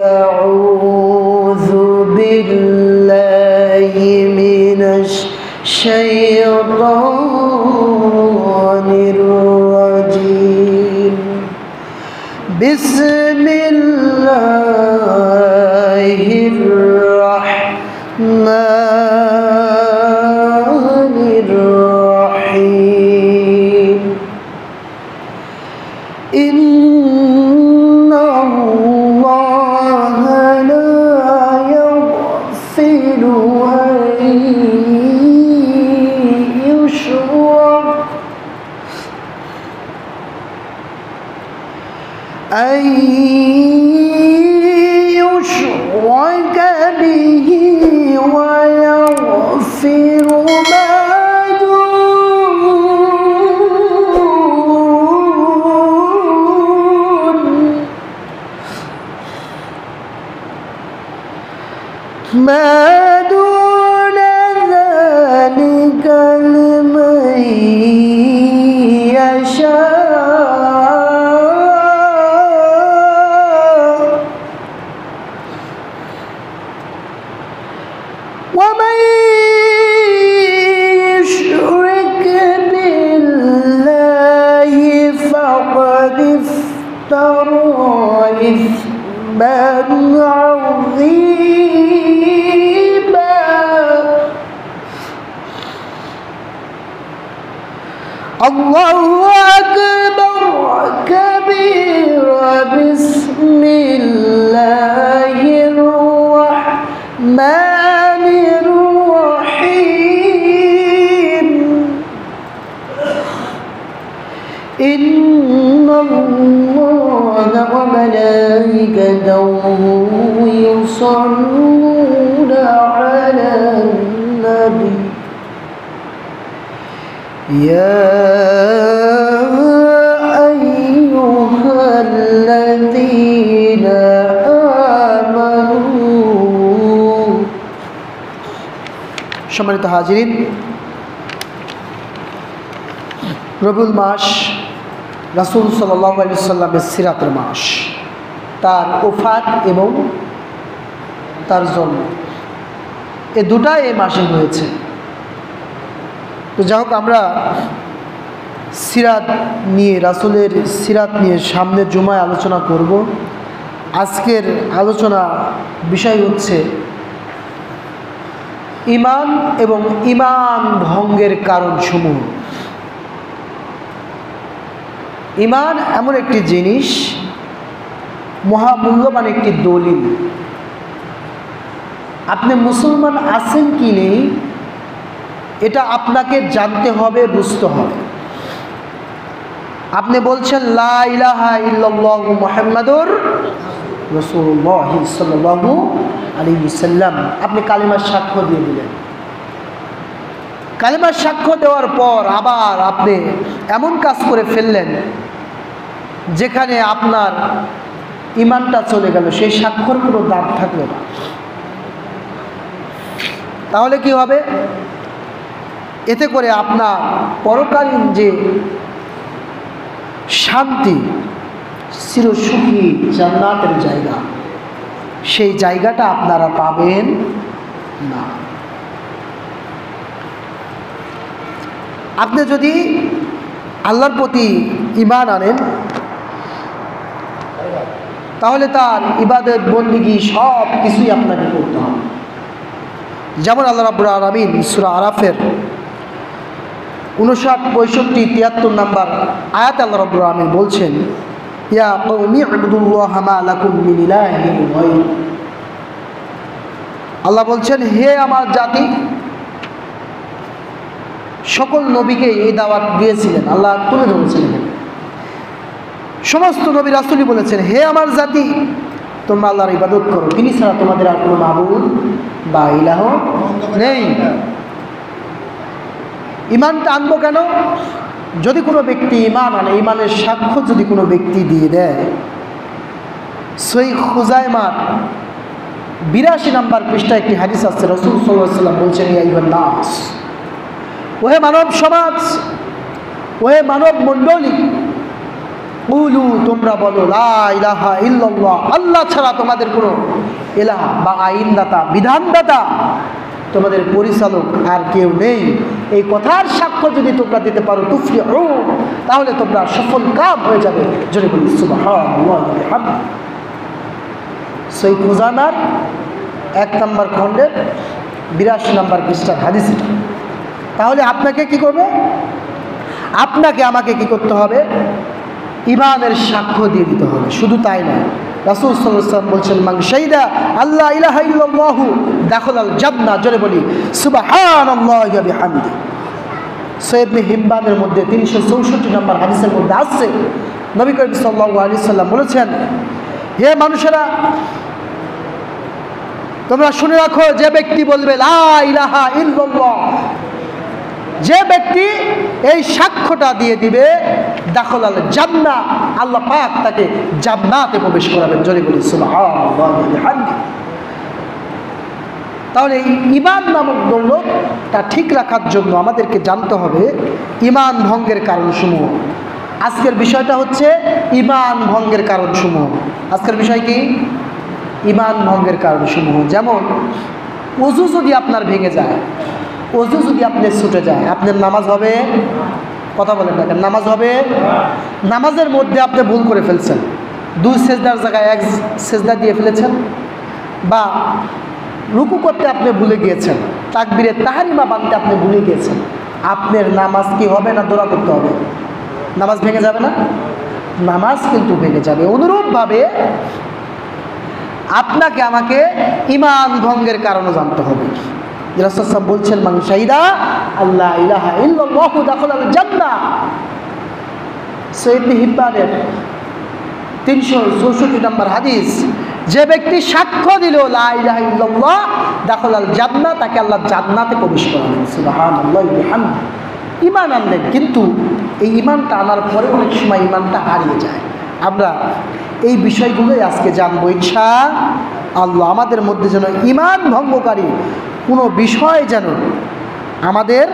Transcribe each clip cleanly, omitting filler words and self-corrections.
أعوذ بالله من الشيطان الرجيم بسم الله الرحمن الرحيم إن الله لا يغفر أن يشرك به ويغفر ما دون ذلك لمن يشاء ومن يشرك بالله فقد افترى إثما عظيما الله أكبر كبيرا بسم الله الرحمن الرحيم إن الله وملائكته يصلون على النبي يا أيها الذين آمنوا সম্মানিত হাজিরিন, রবিউল মাস রাসূল সাল্লাল্লাহু আলাইহি ওয়াসাল্লামের সিরাতের মাস, তার ওফাত এবং তার জন্ম এই দুটাই এই মাসে হয়েছে। তো যাই হোক, আমরা সিরাত নিয়ে, রাসূলের সিরাত নিয়ে সামনের জুমায় আলোচনা করব। আজকের আলোচনা বিষয় হচ্ছে ঈমান এবং ঈমান ভঙ্গের কারণসমূহ। ঈমান এমন একটি জিনিস, মহামূল্যবান একটি দলিল। আপনি মুসলমান আছেন কি নেই এটা আপনাকে জানতে হবে, বুঝতে হবে। আপনি বলছেন লা ইলাহা ইল্লাল্লাহু মুহাম্মাদুর রাসূলুল্লাহ সাল্লাল্লাহু আলাইহি ওয়াসাল্লাম, আপনি কালিমার সাক্ষ্য দিয়ে দিলেন। কালিমার সাক্ষ্য দেওয়ার পর আবার আপনি এমন কাজ করে ফেললেন যেখানে আপনার ঈমানটা চলে গেল, সেই সাক্ষ্যর কোনো দাম থাকলো না। তাহলে কি হবে? এতে করে আপনার পরকালীন যে শান্তি, চিরসুখী জান্নাতের জায়গা, সেই জায়গাটা আপনারা পাবেন না। আপনি যদি আল্লাহর প্রতি ঈমান আনেন, তাহলে তার ইবাদত বন্দেগী সব কিছুই আপনাকে করতে হবে। যেমন আল্লাহ রাব্বুল আলামিন সূরা আরাফের 59, 65, 73 নম্বর আয়াতে আল্লাহ রাব্বুল আলামিন বলছেন, ইয়া কওমি ইবুদুল্লাহ মা লাকুম মিন ইলাহিন গায়রু। আল্লাহ বলছেন, হে আমার জাতি, সকল নবীকে এই দাওয়াত দিয়েছিলেন, আল্লাহ তুলে ধরেছিলেন। সমস্ত নবী রাসূলই বলেছেন, হে আমার জাতি, তোমরা আল্লাহর ইবাদত করো, তিনি ছাড়া তোমাদের আর কোনো মাবুদ বা ইলাহ নেই। ঈমানটা আনবো কেন? যদি কোনো ব্যক্তি ঈমান আনে, ঈমানের সাক্ষ্য যদি কোনো ব্যক্তি দিয়ে দেয়, সহিহ খুজাইমার 82 নম্বর পৃষ্ঠায় একটি হাদিস আছে, রাসূল সাল্লাল্লাহু আলাইহি ওয়াসাল্লাম বলছেন, ইয়া আইয়ুহান নাস, ওহে মানব সমাজ, ওহে মানব মণ্ডলী, কুলু তোমরা বলো লা ইলাহা ইল্লাল্লাহ, আল্লাহ ছাড়া তোমাদের কোনো ইলাহ বা আইনদাতা বিধানদাতা তোমাদের পরিচালক আর কেউ নেই। এই কথার সাক্ষ্য যদি তোমরা দিতে পারো তুফলিহু, তাহলে তোমরা সফল কাম হয়ে যাবে। যদি বলি সুবহানাল্লাহ বিহামদিহি। সহিহ খুজাইমার 1 নম্বর খণ্ডের 82 নম্বর পৃষ্ঠার হাদিস এটা। তাহলে আপনাকে কি করবে? আপনাকে আমাকে কি করতে হবে? ঈমানের সাক্ষ্য দিয়ে দিতে হবে। শুধু তাই না, রাসূল সাল্লাল্লাহু আলাইহি ওয়াসাল্লাম বলছেন মান শাহিদা আল্লা ইলাহা ইল্লাল্লাহু দাখালাল জান্নাহ। জোরে বলি সুবহানাল্লাহি ওয়া বিহামদিহি। সহিহ ইবনে হিব্বানের মধ্যে 364 নম্বর হাদিসের মধ্যে আছে, নবী করিম সাল্লাল্লাহু আলাইহি ওয়াসাল্লাম বলেছেন, হে মানুষেরা তোমরা শুনে রাখো, যে ব্যক্তি বলবে লা ইলাহা ইল্লাল্লাহ, যে ব্যক্তি এই সাক্ষ্যটা দিয়ে দিবে, দাখালাল জান্নাহ, আল্লাহ পাক তাকে জান্নাতে প্রবেশ করাবেন। জোরে বলি সুবহানাল্লাহি ওয়া বিহামদিহি। তাহলে এই ঈমান নামক দৌলতটা ঠিক রাখার জন্য আমাদেরকে জানতে হবে ঈমান ভঙ্গের কারণসমূহ। আজকের বিষয়টা হচ্ছে ঈমান ভঙ্গের কারণসমূহ। আজকের বিষয় কি? ঈমান ভঙ্গের কারণসমূহ। যেমন ওযু যদি আপনার ভেঙে যায়, ওযু যদি আপনি ছুটে যায়, আপনার নামাজ হবে? কথা বলেন না কেন? নামাজ হবে? নামাজের মধ্যে আপনি ভুল করে ফেলছেন, 2 সেজদার জায়গায় 1 সেজদা দিয়ে ফেলেছেন, বা রুকু করতে আপনি ভুলে গিয়েছেন, তাকবীরে তাহরিমা বাঁধতে আপনি ভুলে গিয়েছেন, আপনার নামাজ কি হবে না দোয়া করতে হবে? নামাজ ভেঙে যাবে না? নামাজ কিন্তু ভেঙে যাবে। অনুরূপভাবে আপনাকে আমাকে ঈমান ভঙ্গের কারণও জানতে হবে। রাসূল সাল্লাল্লাহু বলছেন মান শাহিদা আল্লা ইলাহা ইল্লাল্লাহু দাখালাল জান্নাহ। সহিহ ইবনে হিব্বানের 364 নম্বর হাদিস, যে ব্যক্তি সাক্ষ্য দিল লা ইলাহা ইল্লাল্লাহ দাখালাল জান্নাহ, তাকে আল্লাহ জান্নাতে প্রবেশ করাবেন। সুবহানাল্লাহি ওয়া বিহামদিহি। ঈমান আনলেন, কিন্তু এই ঈমানটা আনার পরে অনেক সময় ঈমানটা হারিয়ে যায়। আমরা এই বিষয়গুলোই আজকে জানবো ইনশাআল্লাহ। আমাদের মধ্যে যেন ঈমান ভঙ্গকারী কোনো বিষয় যেন আমাদের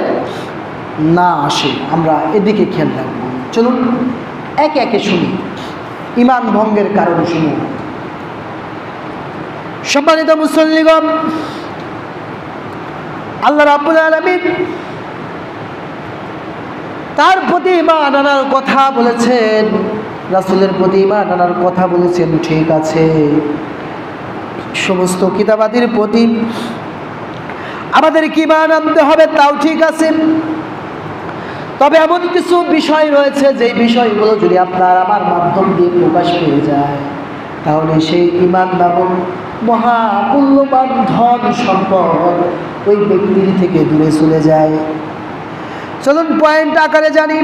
না আসে, আমরা এদিকে খেয়াল রাখবো। চলুন একে একে শুনি ঈমান ভঙ্গের কারণসমূহ। সম্মানিত মুসল্লিগণ, আল্লাহ রাব্বুল আলামিন তার প্রতি ঈমান আনার কথা বলেছেন, রাসূলের প্রতি ঈমান আনার কথা বলেছেন, ঠিক আছে। সমস্ত কিতাবাদির প্রতি আমাদের কি ঈমান আনতে হবে তাও ঠিক আছে, তবে এমন কিছু বিষয় রয়েছে যেই বিষয়গুলো যদি আপনার আমার মাধ্যম দিয়ে প্রকাশ পেয়ে যায়, তাহলে সেই ঈমান নামক মহামূল্যবান ধন সম্পদ ওই ব্যক্তির থেকে দূরে চলে যায়। চলুন পয়েন্ট আকারে জানি।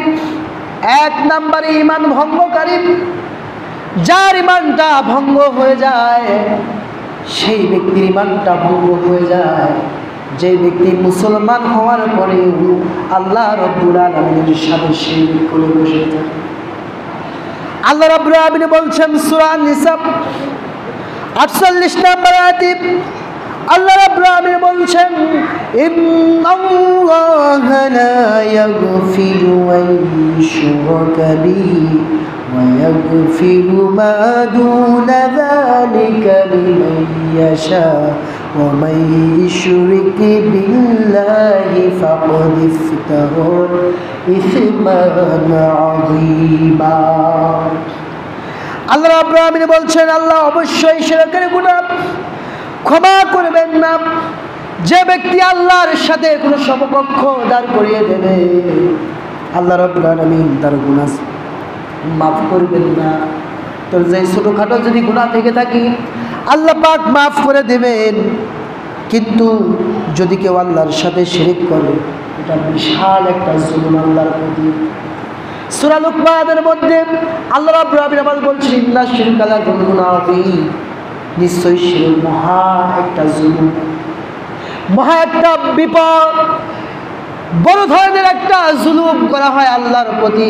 1 নম্বরে ঈমান ভঙ্গকারী, যার ঈমানটা ভঙ্গ হয়ে যায়, সেই ব্যক্তির ঈমানটা ভঙ্গ হয়ে যায় যে ব্যক্তি মুসলমান হওয়ার পরেও আল্লাহ রাব্বুল আলামিনের সাথে শিরক করে বসে থাকে। আল্লাহ রাব্বুল আলামিন বলছেন সূরা নিসা 48 নম্বর আয়াতে, আল্লাহ রাব্বুল আলামিন বলছেন ইন্নাল্লাহা লা ইয়াগফিরু আন ইউশরাকা বিহি ওয়া ইয়াগফিরু মা দুনা যালিকা লিমান ইয়াশা ওয়া মান ইউশরিক বিল্লাহি ফাকাদ ইফতারা ইসমান আযীমা। আল্লাহ রাব্বুল আলামিন বলছেন আল্লাহ অবশ্যই শিরকের গুনাহ ক্ষমা করবেন না। যে ব্যক্তি আল্লাহর সাথে কোনো সমকক্ষ দাঁড় করিয়ে দেবে, আল্লাহ রাব্বুল আলামিন তার গুনাহ মাফ করবেন না। তোর যে ছোটখাটো যদি গুনাহ থেকে থাকি আল্লাহ পাক মাফ করে দেবেন, কিন্তু যদি কেউ আল্লাহর সাথে শিরক করে, এটা বিশাল একটা জুলুম আল্লাহর প্রতি। সূরা লুকমানের মধ্যে আল্লাহ রাব্বুল আলামিন বলছেন ইন্না শিরকা লা যুলমুন আযীম, নিশ্চয়ই শিরক মহা একটা জুলুম, মহা একটা বিপদ, বড় ধরনের একটা জুলুম করা হয় আল্লাহর প্রতি।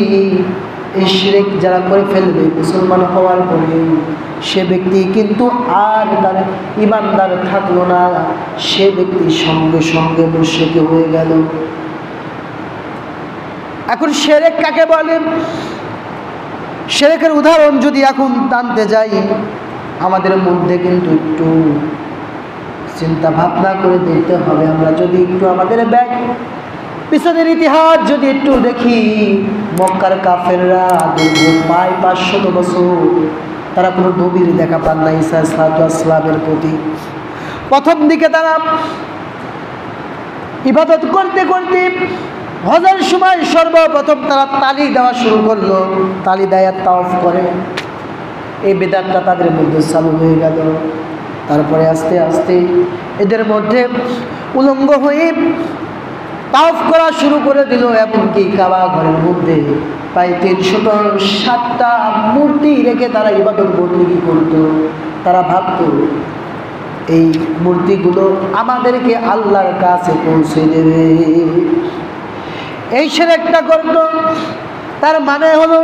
এই শিরক যারা করে ফেলবে মুসলমান হওয়ার পরে, সে ব্যক্তি কিন্তু আর তার ঈমানদার থাকলো না, সে ব্যক্তি সঙ্গে সঙ্গে মুশরিক হয়ে গেল। এখন শিরক কাকে বলে? শিরকের উদাহরণ যদি এখন টানতে যাই, আমাদের মধ্যে কিন্তু একটু চিন্তা ভাবনা করে দেখতে হবে। আমরা যদি একটু আমাদের ব্যাগ পিছনের ইতিহাস যদি একটু দেখি, মক্কার কাফেররা দীর্ঘ 500 বছর তারা কোনো নবীর দেখা পান না ঈসা আলাইহিসসালামের প্রতি। প্রথম দিকে তারা ইবাদত করতে করতে হজের সময় সর্বপ্রথম তারা তালি দেওয়া শুরু করলো, তালি দেয় তাওয়াফ করে। এই বিদআতটা তাদের মধ্যে চালু হয়ে গেল। তারপরে আস্তে আস্তে এদের মধ্যে উলঙ্গ হয়ে তাওয়াফ করা শুরু করে দিল। এমনকি কাবা ঘরের মধ্যে প্রায় 307টা মূর্তি রেখে তারা ইবাদত বন্দেগী করত। তারা ভাবত এই মূর্তিগুলো আমাদেরকে আল্লাহর কাছে পৌঁছে দেবে। এই শিরকটা করত। তার মানে হলো,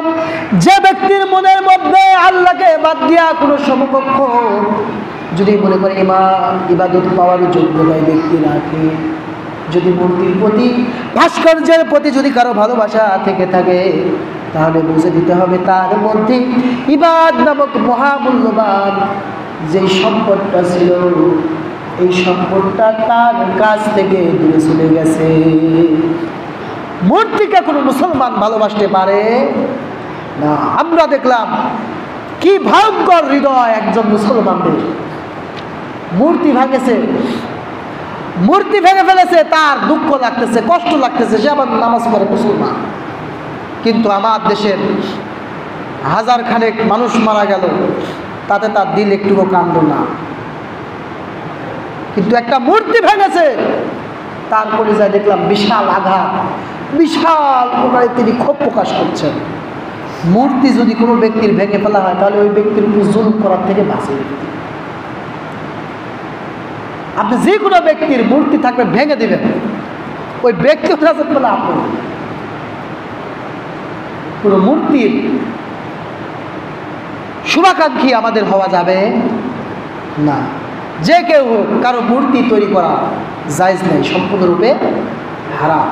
যে ব্যক্তির মনের মধ্যে আল্লাহকে বাদ দিয়া কোনো সমকক্ষ যদি মনে করে ইবাদত পাওয়ার যোগ্যতায় ব্যক্তি রাখে, যদি মূর্তির প্রতি ভাস্কর্যের প্রতি যদি কারো ভালোবাসা থেকে থাকে, তাহলে বুঝে দিতে হবে তার মধ্যে ইবাদ নামক মহামূল্যবান যে সম্পদটা ছিল, এই সম্পদটা তার কাছ থেকে দূরে চলে গেছে। মূর্তিকে কোনো মুসলমান ভালোবাসতে পারে না। আমরা দেখলাম কি ভয়ঙ্কর হৃদয় একজন মুসলমানদের। মূর্তি ভাঙেছে, মূর্তি ভেঙে ফেলেছে, তার দুঃখ লাগতেছে, কষ্ট লাগতেছে, সে আবার নামাজ পড়ে মুসলমান। কিন্তু আমার দেশের 1000 খানেক মানুষ মারা গেল, তাতে তার দিল একটুও কাঁদল না। কিন্তু একটা মূর্তি ভেঙেছে, তারপরে যাই দেখলাম বিশাল আঘাত, বিশাল প্রকারে তিনি ক্ষোভ প্রকাশ করছেন। মূর্তি যদি কোনো ব্যক্তির ভেঙে ফেলা হয়, তাহলে ওই ব্যক্তির উপর জুলুম করার থেকে বাঁচে। আপনি যে কোনো ব্যক্তির মূর্তি থাকবে ভেঙে দিবেন, ওই ব্যক্তি বলে আপনি কোনো মূর্তির শুভাকাঙ্ক্ষী আমাদের হওয়া যাবে না। যে কেউ হোক, কারো মূর্তি তৈরি করা জায়েজ নাই, সম্পূর্ণরূপে হারাম।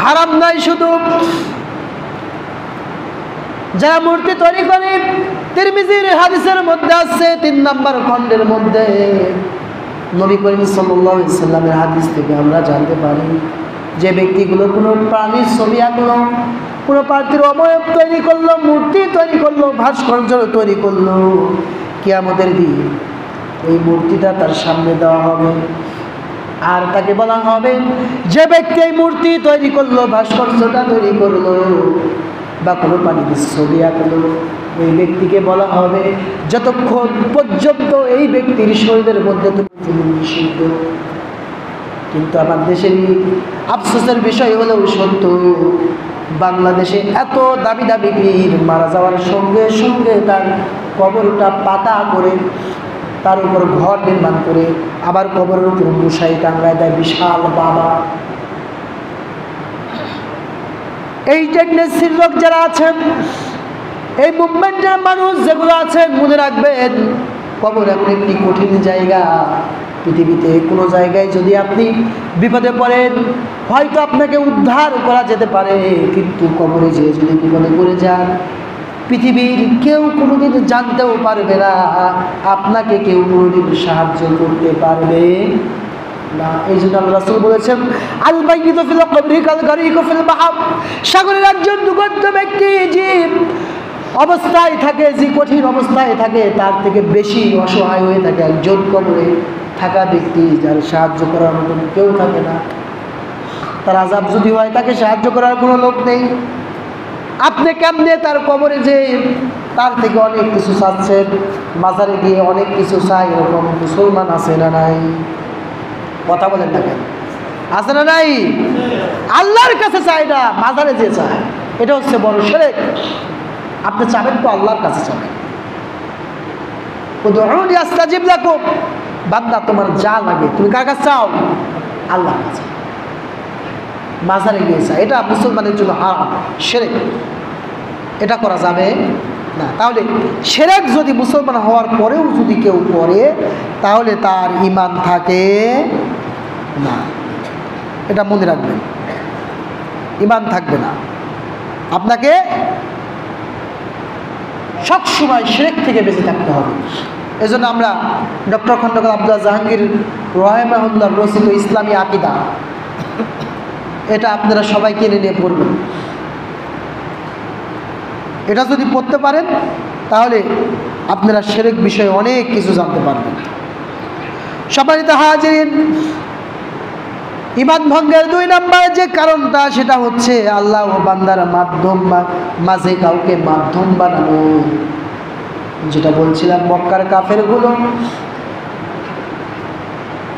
হারাম নাই শুধু, যারা মূর্তি তৈরি করে, তিরমিজির হাদিসের মধ্যে আছে 3 নম্বর খণ্ডের মধ্যে নবী করিম সাল্লাল্লাহু আলাইহি সাল্লামের হাদিস থেকে আমরা জানতে পারি, যে ব্যক্তিগুলো কোনো প্রাণীর ছবি আঁকলো, কোনো পার্থিব অবয়ব তৈরি করলো, মূর্তি তৈরি করলো, ভাস্কর্য তৈরি করলো, কিয়ামতের দিন ওই মূর্তিটা তার সামনে দেওয়া হবে। আর তাকে বলা হবে, যে ব্যক্তি এই মূর্তি তৈরি করলো, ভাস্কর্যটা তৈরি করলো, বা কোনো পানির ছবি আঁকলো, ওই ব্যক্তিকে বলা হবে, যতক্ষণ পর্যন্ত এই ব্যক্তির শরীরের মধ্যে নিষিদ্ধ। কিন্তু আমার দেশের আফসোসের বিষয় হলেও সত্য, বাংলাদেশে এত দামি দামি পীর মারা যাওয়ার সঙ্গে সঙ্গে তার কবরটা পাতা করে, তার উপর ঘর নির্মাণ করে, আবার কবরের উপর মশাই টাঙ্গায় দেয় বিশাল বাবা। এই টেন্ডেন্সির লোক যারা আছেন, এই মুভমেন্টের মানুষ যেগুলো আছেন, মনে রাখবেন কবর এমন একটি কঠিন জায়গা। পৃথিবীতে কোনো জায়গায় যদি আপনি বিপদে পড়েন, হয়তো আপনাকে উদ্ধার করা যেতে পারে, কিন্তু কবরে যেয়ে যদি বিপদে পড়ে যান, পৃথিবীর কেউ কোনোদিন জানতেও পারবে না, আপনাকে কেউ কোনোদিন সাহায্য করতে পারবে না। এই জন্য আল্লাহ রাসূল বলেছেন, আল মাইয়িতু ফিল কবরি কাল গারিকু ফিল বাহর। সাগরের একজন দুর্গত ব্যক্তি যে অবস্থায় থাকে, যে কঠিন অবস্থায় থাকে, তার থেকে বেশি অসহায় হয়ে থাকে একজন কবরে থাকা ব্যক্তি, যার সাহায্য করার মতন কেউ থাকে না। তার আযাব যদি হয়, তাকে সাহায্য করার কোনো লোক নেই। আপনি কেমনে তার কবরে যে তার থেকে অনেক কিছু চাচ্ছেন, মাজারে গিয়ে অনেক কিছু চাই, এরকম মুসলমান আছে না নাই? কথা বলেন না কেন? আছে না নাই? আল্লাহর কাছে চায় না, মাজারে যে চায়, এটা হচ্ছে বড় শিরক। আপনি চাবেন তো আল্লাহর কাছে চাবেন। উদউনি আস্তাজিব লাকুম, বান্দা তোমার যা লাগে তুমি কার কাছে চাও? আল্লাহর কাছে। মাজারে গিয়ে চায়, এটা মুসলমানের জন্য হারাম, শিরক। এটা করা যাবে না। তাহলে শিরক যদি মুসলমান হওয়ার পরেও যদি কেউ করে, তাহলে তার ঈমান থাকে না। এটা মনে রাখবেন, ঈমান থাকবে না। আপনাকে সবসময় শিরক থেকে বেঁচে থাকতে হবে। এজন্য আমরা ডক্টর খন্দকার আব্দুল জাহাঙ্গীর রাহিমাহুল্লাহ রচিত ইসলামী আকীদা, এটা আপনারা সবাই কিনে নিয়ে পড়বেন। এটা যদি পড়তে পারেন তাহলে আপনারা শিরক বিষয়ে অনেক কিছু জানতে পারবেন। সম্মানিত হাজিরিন, ঈমান ভঙ্গের 2 নম্বর যে কারণটা সেটা হচ্ছে আল্লাহ ও বান্দার মাঝে কাউকে মাধ্যম বানানো। যেটা বলছিলাম, মক্কার কাফেরগুলো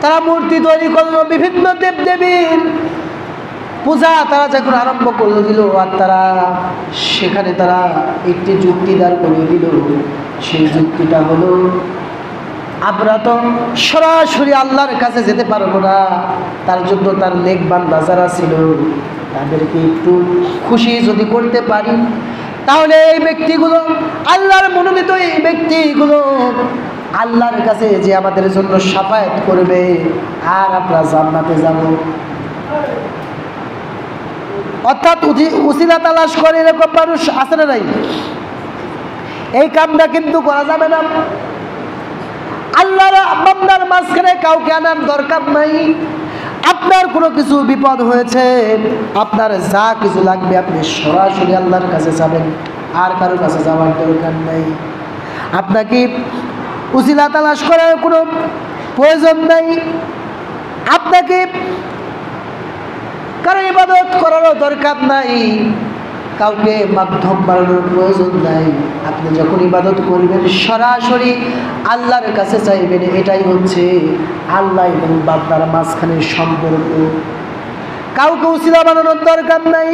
তারা মূর্তি তৈরি করলো, বিভিন্ন দেবদেবীর পূজা তারা যখন আরম্ভ করে দিল, আর তারা সেখানে তারা একটি যুক্তি দাঁড় করিয়ে দিল। সেই যুক্তিটা হলো, আমরা তো সরাসরি আল্লাহর কাছে যেতে পারবো না, তার জন্য তার নেক বান্দা যারা ছিল তাদেরকে একটু খুশি যদি করতে পারি, তাহলে এই ব্যক্তিগুলো আল্লাহর মনোনীত, এই ব্যক্তিগুলো আল্লাহর কাছে যে আমাদের জন্য শাফায়াত করবে, আর আমরা জান্নাতে যাব। অর্থাৎ উসিলা তালাশ করে এরকম মানুষ আছে না নাই? এই কামটা কিন্তু করা যাবে না। আল্লাহর বান্দার মাঝখানে কাউকে আনার দরকার নাই। আপনার কোনো কিছু বিপদ হয়েছে, আপনার যা কিছু লাগবে আপনি সরাসরি আল্লাহর কাছে যাবেন, আর কারোর কাছে যাওয়ার দরকার নাই। আপনাকে উসিলা তালাশ করার কোনো প্রয়োজন নাই, আপনাকে কারো ইবাদত করারও দরকার নাই, কাউকে মাধ্যম বানানোর প্রয়োজন নাই। আপনি যখন ইবাদত করবেন সরাসরি আল্লাহর কাছে চাইবেন, এটাই হচ্ছে আল্লাহ এবং বান্দার মাঝখানের সম্পর্ক। কাউকে উসিলা বানানোর দরকার নাই।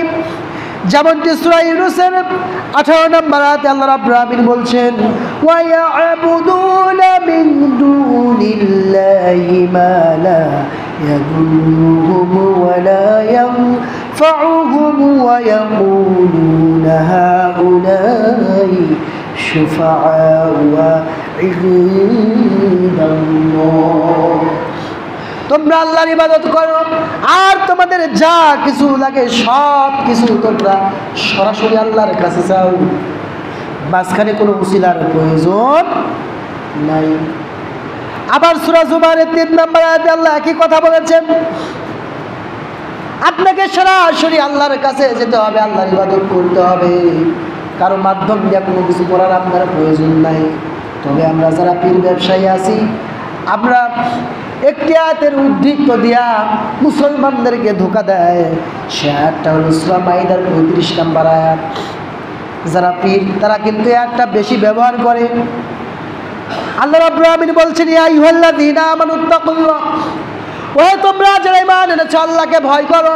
যেমনটি সূরা ইউনূসের 18 নম্বর আয়াতে আল্লাহ রাব্বুল আলামিন বলছেন, ওয়া ইয়া'বুদুনা মিন দুনিল্লাহি মা লা ইয়াদুরুহুম ওয়া লা ইয়ানফা'ুহুম ওয়া ইয়াকুলুনা হাউলাই শুফাআ'উ ইনদাল্লাহ। তোমরা আল্লাহর ইবাদত করো, আর তোমাদের যা কিছু লাগে সব কিছু তোমরা সরাসরি আল্লাহর কাছে চাও, মাঝখানে কোনো উসিলার প্রয়োজন নাই। আবার সূরা জুমারের 3 নম্বর আয়াতে আল্লাহ একই কথা বলেছেন, আপনাকে সরাসরি আল্লাহর কাছে যেতে হবে, আল্লাহর ইবাদত করতে হবে, কারো মাধ্যম দিয়ে কোনো কিছু করার আপনার প্রয়োজন নাই। তবে আমরা যারা পীর ব্যবসায়ী আছি, আমরা একটি আয়াতের উদ্ধৃত দিয়া মুসলমানদেরকে ধোঁকা দেয়। সে আয়াতটা হলো সূরা মাইদার 35 নম্বর আয়াত। যারা পীর তারা কিন্তু একটা বেশি ব্যবহার করে। আল্লাহ রাব্বুল আলামিন বলছেন, ইয়া আইয়ুহাল্লাযীনা আমানুত্তাকুল্লাহ, ওহে তোমরা যারা ঈমান এনেছো আল্লাহকে ভয় করো,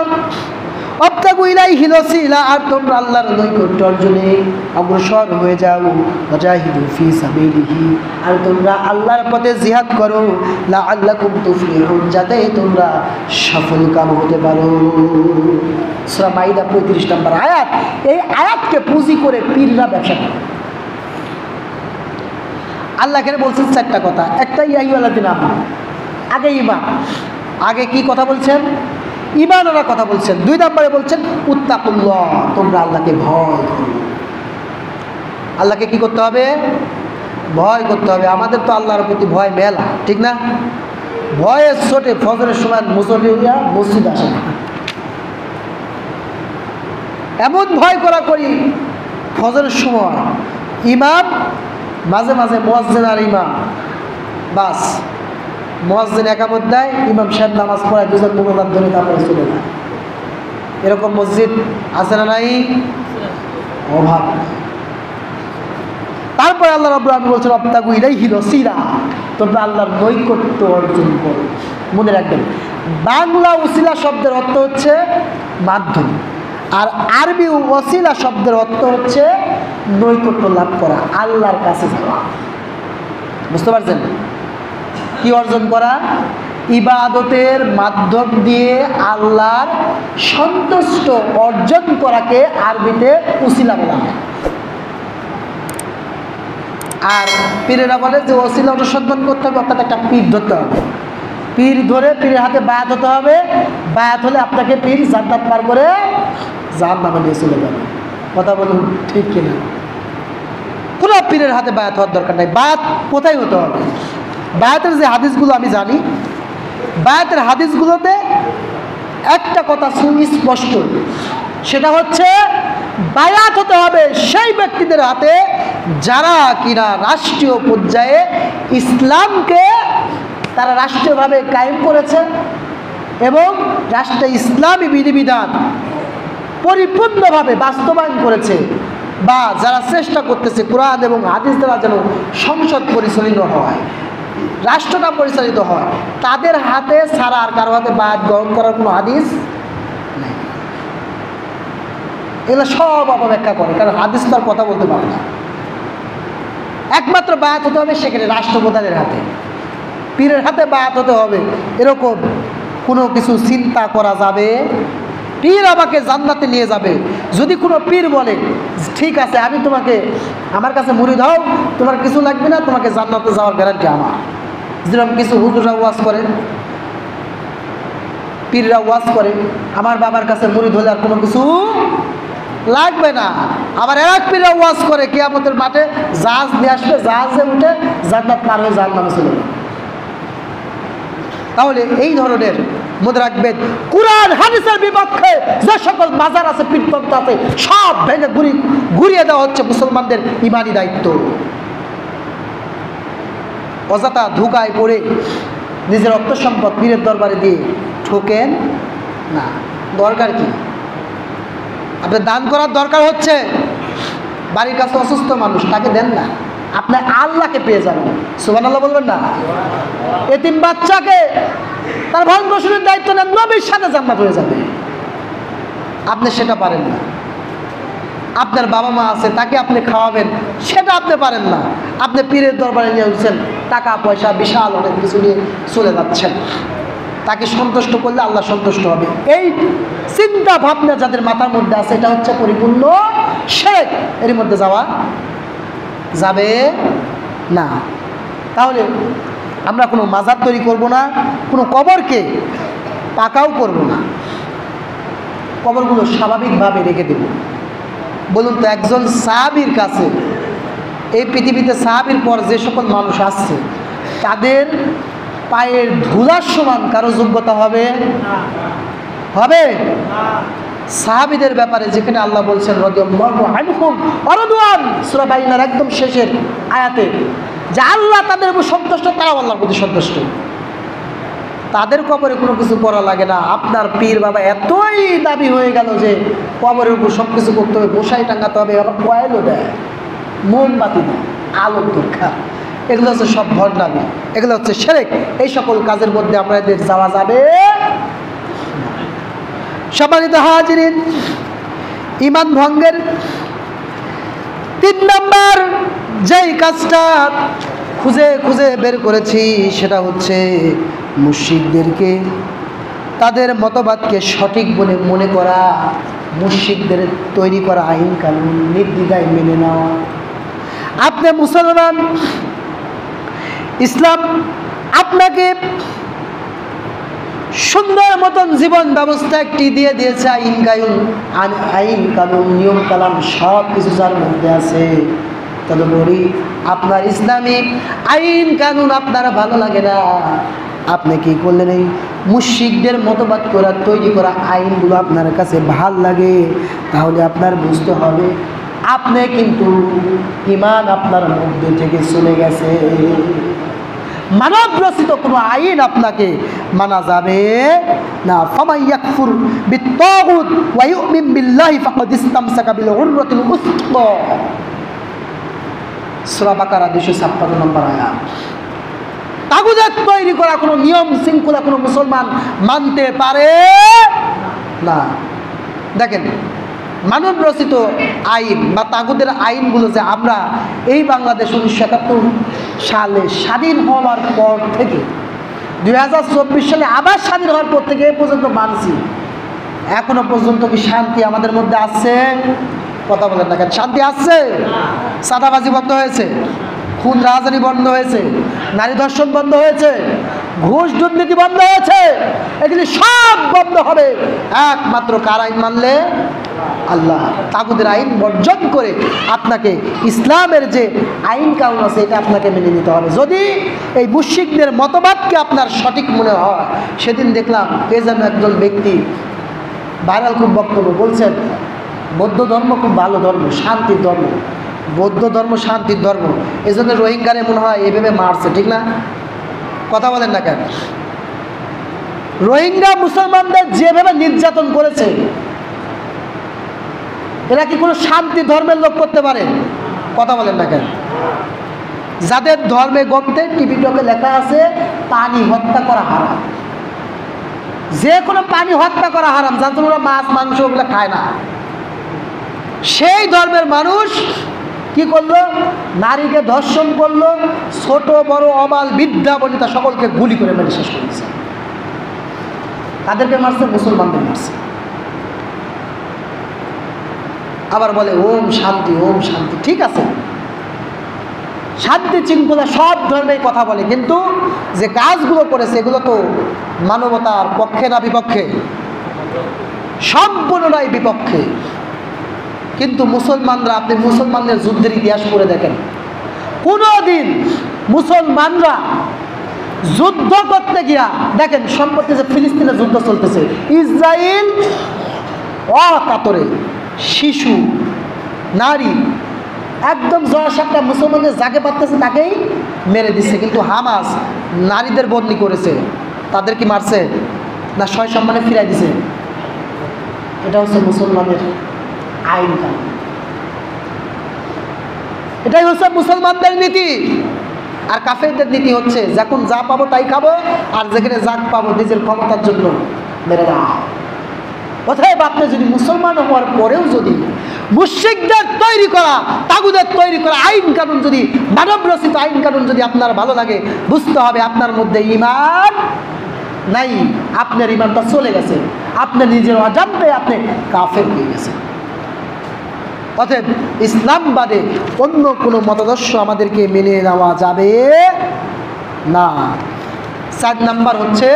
অবতাগু ইলাইহিল ওয়াসিলা, আর তোমরা আল্লাহর নৈকট্য অর্জনে অগ্রসর হয়ে যাও, ওয়াজাহিদু ফি সাবিলিহি, আর তোমরা আল্লাহর পথে জিহাদ করো, লাআল্লাকুম তুফলিহুন, যাতে তোমরা সফলকাম হতে পারো। সূরা মাইদা 35 নম্বর আয়াত। এই আয়াতকে পুঁজি করে পীররা ব্যবসা করে। আল্লাহ এখানে বলছেন 4টা কথা। একটা ইয়া আইয়ুহাল্লাযীনা আমানু, আগে ঈমান, আগে কি কথা বলছেন? ঈমান আনার কথা বলছেন। 2 নম্বরে বলছেন উত্তাকুল্লাহ, তোমরা আল্লাহকে ভয় করো। আল্লাহকে কি করতে হবে? ভয় করতে হবে। আমাদের তো আল্লাহর প্রতি ভয় মেলা, ঠিক না? ভয়ের ছোটে ফজরের সময় মুসল্লি হইয়া মসজিদ আসে না, এমন ভয় করা করি ফজরের সময়। ইমাম মাঝে মাঝে মুয়াজ্জিন আর ইমাম, বাস মুয়াজ্জিন একামত দেয়, ইমাম সাহেব নামাজ পড়ায়, 2 জন মুনাজাত ধরে তারপরে চলে যায়। এরকম মসজিদ আছে না নাই? অভাব। তারপরে আল্লাহ রাব্বুল আলামিন বলছেন, অবতাগু ইলাইহিল ওয়াসিলা, তোমরা আল্লাহর নৈকট্য অর্জন করো। মনে রাখবেন, বাংলা ওসিলা শব্দের অর্থ হচ্ছে মাধ্যম, আর আরবি ওসিলা শব্দের অর্থ হচ্ছে নৈকট্য লাভ করা, আল্লাহর কাছে যাওয়া। বুঝতে পারছেন? কি অর্জন করা? ইবাদতের মাধ্যম দিয়ে আল্লাহর সন্তুষ্ট অর্জন করাকে আরবিতে ওসিলা বলা হয়। আর পীরেরা বলে যে ওসিলা অনুসন্ধান করতে হবে, অর্থাৎ একটা পীর ধরতে হবে, পীর ধরে পীরের হাতে বায়াত হতে হবে, বায়াত হলে আপনাকে পীর জান্নাত পার করে জাহান্নামে নিয়ে চলে যাবে। কথা বলুন ঠিক কিনা? কোনো পীরের হাতে বায়াত হওয়ার দরকার নাই। বায়াত কোথায় হতে হবে? বায়াতের যে হাদিসগুলো আমি জানি, বায়াতের হাদিসগুলোতে একটা কথা সুস্পষ্ট, সেটা হচ্ছে বায়াত হতে হবে সেই ব্যক্তিদের হাতে যারা কিনা রাষ্ট্রীয় পর্যায়ে ইসলামকে তারা রাষ্ট্রীয়ভাবে কায়েম করেছে এবং রাষ্ট্রে ইসলামী বিধিবিধান পরিপূর্ণভাবে বাস্তবায়ন করেছে, বা যারা চেষ্টা করতেছে কোরআন এবং হাদিস দ্বারা যেন সংসদ পরিচালিত হয়, রাষ্ট্রটা পরিচালিত হয়, তাদের হাতে ছাড়া আর কারো হাতে বায়াত গ্রহণ করার কোনো হাদিস নেই। এগুলো সব অপব্যাখ্যা করে, কারণ হাদিস তো আর কথা বলতে পারে না। একমাত্র বায়াত হতে হবে সেখানে রাষ্ট্রপ্রধানের হাতে, পীরের হাতে বায়াত হতে হবে এরকম কোনো কিছু চিন্তা করা যাবে। পীর আমাকে জান্নাতে নিয়ে যাবে, যদি কোনো পীর বলে ঠিক আছে আমি তোমাকে আমার কাছে মুরিদ হও, তোমার কিছু লাগবে না, তোমাকে জান্নাতে যাওয়ার গ্যারান্টি আমার। যেরকম কিছু হুজুররা ওয়াজ করে, পীররা ওয়াজ করে আমার বাবার কাছে মুরিদ হলে আর কোনো কিছু লাগবে না। আবার এক পীররা ওয়াজ করে কিয়ামতের মাঠে জাহাজ নিয়ে আসবে, জাহাজে উঠে জান্নাত পার হয়ে জাহান্নামে চলে যাবে। তাহলে এই ধরনের মনে রাখবেন, কুরআন হাদিসের বিপক্ষে যে সকল মাজার আছে, পীরতন্ত্র আছে, সব ভেঙে ঘুরিয়ে দেওয়া হচ্ছে মুসলমানদের ইমানি দায়িত্ব। অযথা ধোঁকায় পড়ে নিজের অর্থ সম্পদ পীরের দরবারে দিয়ে ঠকেন না। দরকার কি? আপনি দান করার দরকার হচ্ছে বাড়ির কাছে অসুস্থ মানুষ, তাকে দেন না, আপনি আল্লাহকে পেয়ে যাবেন। সুবহানাল্লাহ বলবেন না? এতিম বাচ্চাকে তার ভরণ পোষণের দায়িত্ব নেন, নবীর সাথে জান্নাত হয়ে যাবে। আপনি সেটা পারেন না। আপনার বাবা মা আছে, তাকে আপনি খাওয়াবেন, সেটা আপনি পারেন না। আপনি পীরের দরবারে নিয়ে উঠছেন, টাকা পয়সা বিশাল অনেক কিছু নিয়ে চলে যাচ্ছেন। তাকে সন্তুষ্ট করলে আল্লাহ সন্তুষ্ট হবে। এই চিন্তা ভাবনা যাদের মাথার মধ্যে আছে, এটা হচ্ছে পরিপূর্ণ শিরক। এর মধ্যে যাওয়া যাবে না। তাহলে আমরা কোনো মাজার তৈরি করব না, কোনো কবরকে পাকাও করব না, কবরগুলো স্বাভাবিকভাবে রেখে দেব। বলুন তো, একজন সাহাবীর কাছে এই পৃথিবীতে সাহাবীর পর যে সকল মানুষ আসছে, তাদের পায়ের ধুলার সমান কারো যোগ্যতা হবে? হবে? সাহাবীদের ব্যাপারে যেখানে আল্লাহ বলছেন রাদিয়াল্লাহু আনহুম ওয়া রাদওয়ান, সূরা বাইনার একদম শেষের আয়াতে, যে আল্লাহ তাদের উপর সন্তুষ্ট, তারাও আল্লাহর প্রতি সন্তুষ্ট। তাদের কবরে কোনো কিছু করা লাগে না। আপনার পীর বাবা এতই দাবি হয়ে গেল যে কবরের উপর সব কিছু করতে হবে, মশাই টাঙাতে হবে, আবার কয়েলও দেয়, মোমবাতি দেয়, আলোর দরকার। এগুলো হচ্ছে সব ভণ্ডামি, এগুলো হচ্ছে শিরক। এই সকল কাজের মধ্যে আমাদের যাওয়া যাবে। সম্মানিত হাজিরিন, ঈমান ভঙ্গের 3 নম্বর যেই কাজটা খুঁজে খুঁজে বের করেছি, সেটা হচ্ছে মুশরিকদেরকে তাদের মতবাদকে সঠিক বলে মনে করা, মুশরিকদের তৈরি করা আইন কানুন নির্দ্বিধায় মেনে নেওয়া। আপনি মুসলমান, ইসলাম আপনাকে সুন্দর মতন জীবন ব্যবস্থা একটি দিয়ে দিয়েছে, আইন কানুন নিয়ম কালাম সব কিছু যার মধ্যে আছে। তদুপরি আপনার ইসলামিক আইন কানুন আপনার ভালো লাগে না, আপনি কি করলেন? এই মুশরিকদের মতবাদ করা তৈরি করা আইনগুলো আপনার কাছে ভাল লাগে, তাহলে আপনার বুঝতে হবে আপনি কিন্তু ঈমান আপনার মধ্যে থেকে চলে গেছে। মানব রচিত কোনো আইন আপনাকে মানা যাবে না। ফামান ইয়াকফুর বিত্তাগুত ওয়া ইউমিন বিল্লাহি ফাকাদ ইসতামসাকা বিল উরওয়াতিল উসকা, সূরা বাকারা 256 নম্বর আয়াত। তাগুদের তৈরি করা কোনো নিয়ম শৃঙ্খলা কোনো মুসলমান মানতে পারে না। দেখেন, মানব রচিত আইন বা তাগুদের আইনগুলো যে আমরা এই বাংলাদেশ 1971 সালে স্বাধীন হওয়ার পর থেকে 2024 সালে আবার স্বাধীন হওয়ার পর থেকে এ পর্যন্ত মানছি, এখনো পর্যন্ত কি শান্তি আমাদের মধ্যে আছে? কথা বলেন না কেন? শান্তি আছে? চাঁদাবাজি বন্ধ হয়েছে, খুন রাজধানী বন্ধ হয়েছে, নারী ধর্ষণ বন্ধ হয়েছে, ঘুষ দুর্নীতি বন্ধ হয়েছে। এগুলি সব বন্ধ হবে একমাত্র কার আইন মানলে? আল্লাহ। তাগুদের আইন বর্জন করে আপনাকে ইসলামের যে আইন কানুন আছে এটা আপনাকে মেনে নিতে হবে। যদি এই মুশরিকদের মতবাদকে আপনার সঠিক মনে হয়, সেদিন দেখলাম কে যেন একজন ব্যক্তি ভাইরাল খুব বক্তব্য বলছেন, বৌদ্ধ ধর্ম খুব ভালো ধর্ম, শান্তির ধর্ম, বৌদ্ধ ধর্ম শান্তির ধর্ম, এই জন্য রোহিঙ্গারে মনে হয় এভাবে মারছে, ঠিক না? কথা বলেন না কেন? রোহিঙ্গা মুসলমানদের যেভাবে নির্যাতন করেছে, এরা কি কোনো শান্তি ধর্মের লোক করতে পারে? কথা বলেন না কেন? যাদের ধর্মে গ্রন্থে টিভিটকে লেখা আছে পানি হত্যা করা হারাম, যে কোনো পানি হত্যা করা হারাম, যার জন্য ওরা মাছ মাংস ওগুলো খায় না, সেই ধর্মের মানুষ কি করলো? নারীকে ধর্ষণ করলো, ছোট বড় অবাল বৃদ্ধা বনিতা সকলকে গুলি করে মেরে শেষ করেছে। তাদেরকে মারছে? মুসলমানদের মারছে। আবার বলে ওম শান্তি, ওম শান্তি। ঠিক আছে, শান্তি শৃঙ্খলা সব ধর্মেই কথা বলে, কিন্তু যে কাজগুলো করেছে এগুলো তো মানবতার পক্ষে না বিপক্ষে? সম্পূর্ণটাই বিপক্ষে। কিন্তু মুসলমানরা, আপনি মুসলমানদের যুদ্ধের ইতিহাস পড়ে দেখেন, কোনোদিন মুসলমানরা যুদ্ধ করতে গিয়া, দেখেন সম্প্রতি যে ফিলিস্তিনে যুদ্ধ চলতেছে, ইসরায়েল অকাতরে শিশু নারী একদম জয়সাপটা মুসলমানদের যাকে পারতেছে তাকেই মেরে দিচ্ছে, কিন্তু হামাস নারীদের বন্দী করেছে, তাদের কি মারছে না সয় সম্মানে ফিরাই দিছে? এটা হচ্ছে মুসলমানের আইন কানুন, এটাই হচ্ছে মুসলমানদের নীতি। আর কাফেরদের নীতি হচ্ছে যখন যা পাবো তাই খাবো, আর যেখানে যা পাবো নিজের ক্ষমতার জন্য মেরে দেওয়া। অতএব আপনি যদি মুসলমান হওয়ার পরেও যদি মুশরিকদের তৈরি করা, তাগুদের তৈরি করা আইন কানুন, যদি মানব রচিত আইন কানুন যদি আপনার ভালো লাগে, বুঝতে হবে আপনার মধ্যে ঈমান নাই, আপনার ঈমানটা চলে গেছে, আপনি নিজের অজান্তে আপনি কাফের হয়ে গেছেন। অতএব ইসলাম বাদে অন্য কোনো মতাদর্শ আমাদেরকে মেনে নেওয়া যাবে না। 4 নাম্বার হচ্ছে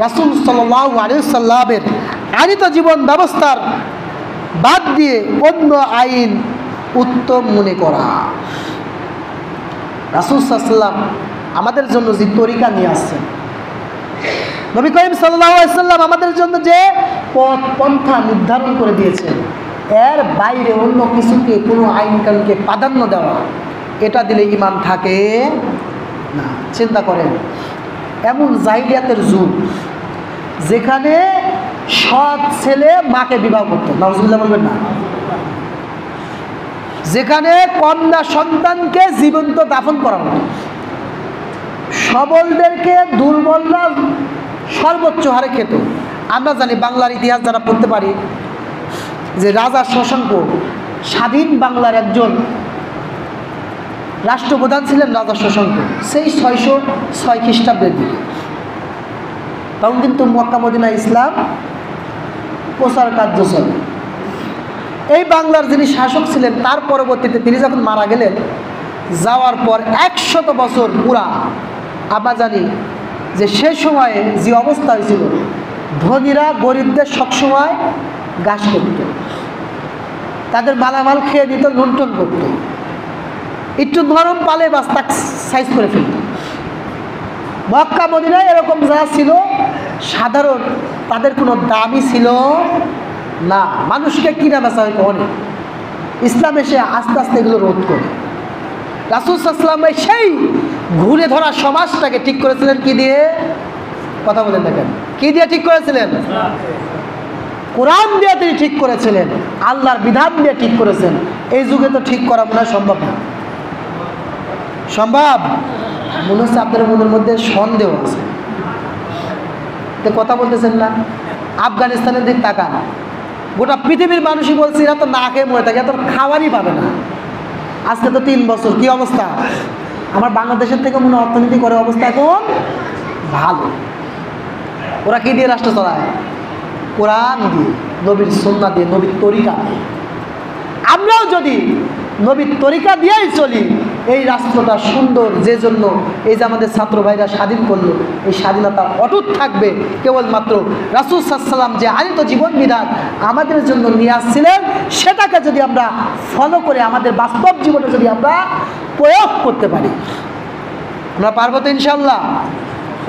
রাসূল সাল্লাল্লাহু আলাইহি ওয়াসাল্লামের আনিত জীবন ব্যবস্থার বাদ দিয়ে অন্য আইন উত্তম মনে করা। রাসূল সাল্লাল্লাহু আলাইহি ওয়াসাল্লাম আমাদের জন্য যে তরিকা নিয়ে আসছেন, নবী করিম সাল্লাল্লাহু আলাইহি ওয়াসাল্লাম আমাদের জন্য যে পথ পন্থা নির্ধারণ করে দিয়েছেন, এর বাইরে অন্য কিছুকে, কোনো আইন কানুনকে প্রাধান্য দেওয়া, এটা দিলে ঈমান থাকে না। চিন্তা করেন, এমন জাহিলিয়াতের যুগ যেখানে সৎ ছেলে মাকে বিবাহ করতো, নাউজুবিল্লাহ বলবেন না, যেখানে কন্যা সন্তানকে জীবন্ত দাফন করা হতো, সবলদেরকে দুর্বলরা সর্বোচ্চ হারে খেত। আমরা জানি বাংলার ইতিহাস যারা পড়তে পারি, যে রাজা শশাঙ্ক স্বাধীন বাংলার একজন রাষ্ট্রপ্রধান ছিলেন, রাজা শশাঙ্ক, সেই 606 খ্রিস্টাব্দের দিকে। তখন কিন্তু মক্কা মদিনা ইসলাম প্রচার কার্য চলে। এই বাংলার যিনি শাসক ছিলেন, তার পরবর্তীতে তিনি যখন মারা গেলেন, যাওয়ার পর 100 বছর পুরা, আমরা জানি যে সে সময়ে যে অবস্থা হয়েছিল, ধনীরা গরিবদের সবসময় গাছ করত, তাদের মালামাল খেয়ে দিত, লুণ্ঠন করত, একটু নরম পালে বাস তাক সাইজ করে ফেলত। মক্কা মদিনায় এরকম যারা ছিল সাধারণ, তাদের কোনো দামই ছিল না, মানুষকে কিনা বেচা হয়তো অনেক। ইসলাম এসে আস্তে আস্তে এগুলো রোধ করে। রাসূল সাল্লাল্লাহু আলাইহি ওয়াসাল্লাম সেই ঘুরে ধরা সমাজটাকে ঠিক করেছিলেন কি দিয়ে? কথা বলেন না কেন? কি দিয়ে ঠিক করেছিলেন? কোরআন দিয়ে তিনি ঠিক করেছিলেন, আল্লাহর বিধান দিয়ে ঠিক করেছেন। এই যুগে তো ঠিক করা মনে হয় সম্ভব না। সম্ভব? মনে হচ্ছে আপনাদের মনের মধ্যে সন্দেহ আছে, তো কথা বলতেছেন না। আফগানিস্তানের দিক তাকান, গোটা পৃথিবীর মানুষই বলছে এরা তো না খেয়ে মরে থাকে, এত খাবারই পাবে না। আজকে তো 3 বছর, কি অবস্থা? আমার বাংলাদেশের থেকে মনে অর্থনীতি করে অবস্থা এখন ভালো। ওরা কি দিয়ে রাষ্ট্র চালায়? কোরআন দিয়ে, নবীর সুন্নাহ দিয়ে, নবীর তরিকা দিয়ে। আমরাও যদি নবীর তরিকা দিয়েই চলি, এই রাষ্ট্রটা সুন্দর। যে জন্য এই যে আমাদের ছাত্র ভাইরা স্বাধীন করলো, এই স্বাধীনতা অটুট থাকবে কেবলমাত্র রাসূল সাল্লাল্লাহু আলাইহি ওয়াসাল্লাম যে আনিত জীবন বিধান আমাদের জন্য নিয়ে আসছিলেন, সেটাকে যদি আমরা ফলো করে আমাদের বাস্তব জীবনে যদি আমরা প্রয়োগ করতে পারি। আমরা পারবো তো ইনশাআল্লাহ?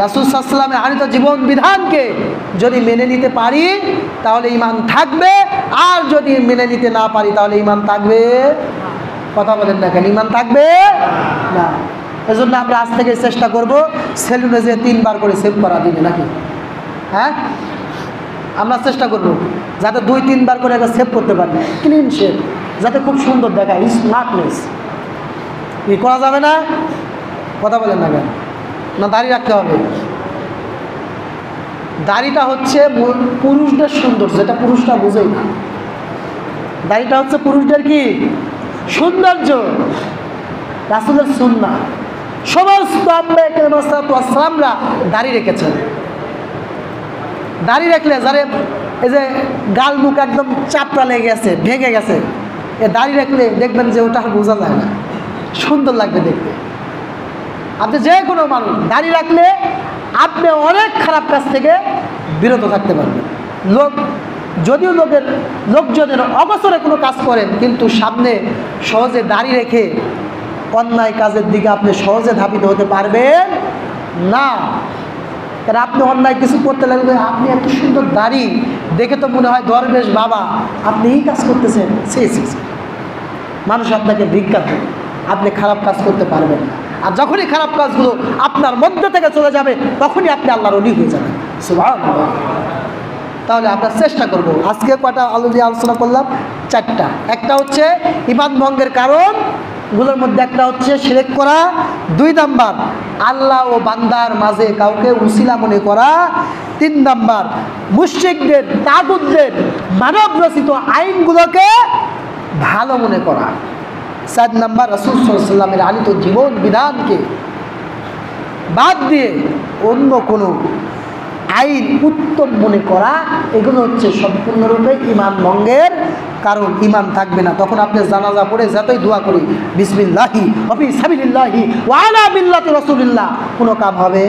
রাসূল সাল্লাল্লাহু আলাইহি ওয়াসাল্লামের আনিত জীবন বিধানকে যদি মেনে নিতে পারি তাহলে ঈমান থাকবে, আর যদি মেনে নিতে না পারি তাহলে ঈমান থাকবে? কথা বলেন না কেন? ঈমান থাকবে না। এজন্য আমরা আজ থেকে চেষ্টা করব সেলুনে যে 3 বার করে সেভ করা দিবে নাকি, হ্যাঁ? আমরা চেষ্টা করব যাতে 2-3 বার করে একটা সেভ করতে পারি, ক্লিন শেভ, যাতে খুব সুন্দর দেখায়, স্মার্টনেস। কি করা যাবে না? কথা বলেন না কেন? না দাড়ি রাখতে হবে? দাড়িটা হচ্ছে পুরুষদের সৌন্দর্য, যেটা পুরুষরা বোঝেই না। দাড়িটা হচ্ছে পুরুষদের কি সৌন্দর্য, রাসূলের সুন্নাহ। সমস্ত আম্বিয়া কেরাম সাল্লাল্লাহু দাড়ি রেখেছেন। দাড়ি রাখলে যারে এই যে গাল মুখ একদম চাপড়া লেগে গেছে, ভেঙে গেছে, এ দাড়ি রাখলে দেখবেন যে ওটা বোঝা যায় না, সুন্দর লাগবে দেখতে। আপনি যে কোনো মানুষ দাড়ি রাখলে আপনি অনেক খারাপ কাজ থেকে বিরত থাকতে পারবেন। যদিও লোকজনের অগোচরে কোনো কাজ করেন, কিন্তু সামনে সহজে দাড়ি রেখে অন্যায় কাজের দিকে আপনি সহজে ধাবিত হতে পারবেন না। কারণ আপনি অন্যায় কিছু করতে লাগবে, আপনি এত সুন্দর দাড়ি দেখে তো মনে হয় দরবেশ বাবা, আপনি এই কাজ করতেছেন, মানুষ আপনাকে ভিক্ষা দেবে, আপনি খারাপ কাজ করতে পারবেন না। আর যখনই খারাপ কাজগুলো আপনার মধ্যে থেকে চলে যাবে, তখনই আপনি আল্লাহর ওলি হয়ে যাবেন। সুবহানাল্লাহ। তাহলে আমরা চেষ্টা করব। আজকে কয়টা আলোচনা করলাম? 4টা। একটা হচ্ছে ঈমান ভঙ্গের কারণগুলোর মধ্যে একটা হচ্ছে শিরক করা, 2 নাম্বার আল্লাহ ও বান্দার মাঝে কাউকে উসিলা মনে করা, 3 নাম্বার মুশরিকদের তাগুতদের মানব রচিত আইনগুলোকে ভালো মনে করা, 4 নাম্বার রাসূল সাল্লাল্লাহু আলাইহি ওয়াসাল্লামের আনিত জীবন বিধানকে বাদ দিয়ে অন্য কোনো আইন উত্তম মনে করা। এগুলো হচ্ছে সম্পূর্ণরূপে ঈমান ভঙ্গের কারণ। ঈমান থাকবে না। তখন আপনি জানাজা পড়ে যতই দোয়া করি বিসমিল্লাহি ওয়া ফি সাবিলিল্লাহি ওয়া আলা মিল্লাতি রাসূলিল্লাহ, কোনো কাম হবে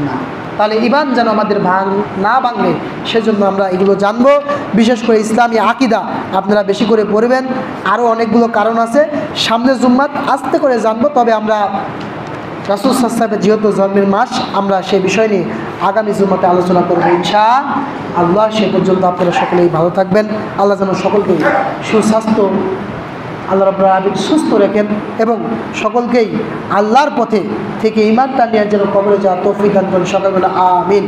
না। তাহলে ঈমান যেন আমাদের না ভাঙে, সেজন্য আমরা এগুলো জানবো। বিশেষ করে ইসলামী আকীদা আপনারা বেশি করে পড়বেন। আরও অনেকগুলো কারণ আছে, সামনে জুম্মাত আস্তে করে জানবো। তবে আমরা রাসূল সাল্লাল্লাহু আলাইহি ওয়াসাল্লামের যেহেতু জন্মের মাস, আমরা সেই বিষয় নিয়ে আগামী জুম্মাতে আলোচনা করবো ইনশাআল্লাহ। সে পর্যন্ত আপনারা সকলেই ভালো থাকবেন। আল্লাহ যেন সকলকে সুস্বাস্থ্য আল্লাহ রাব্বুল আলামিন সুস্থ রাখেন এবং সকলকেই আল্লাহর পথে থেকে ঈমানটা নিয়ে যেন কবরে যাওয়ার তৌফিক দান করেন। সকলে বলে আমিন।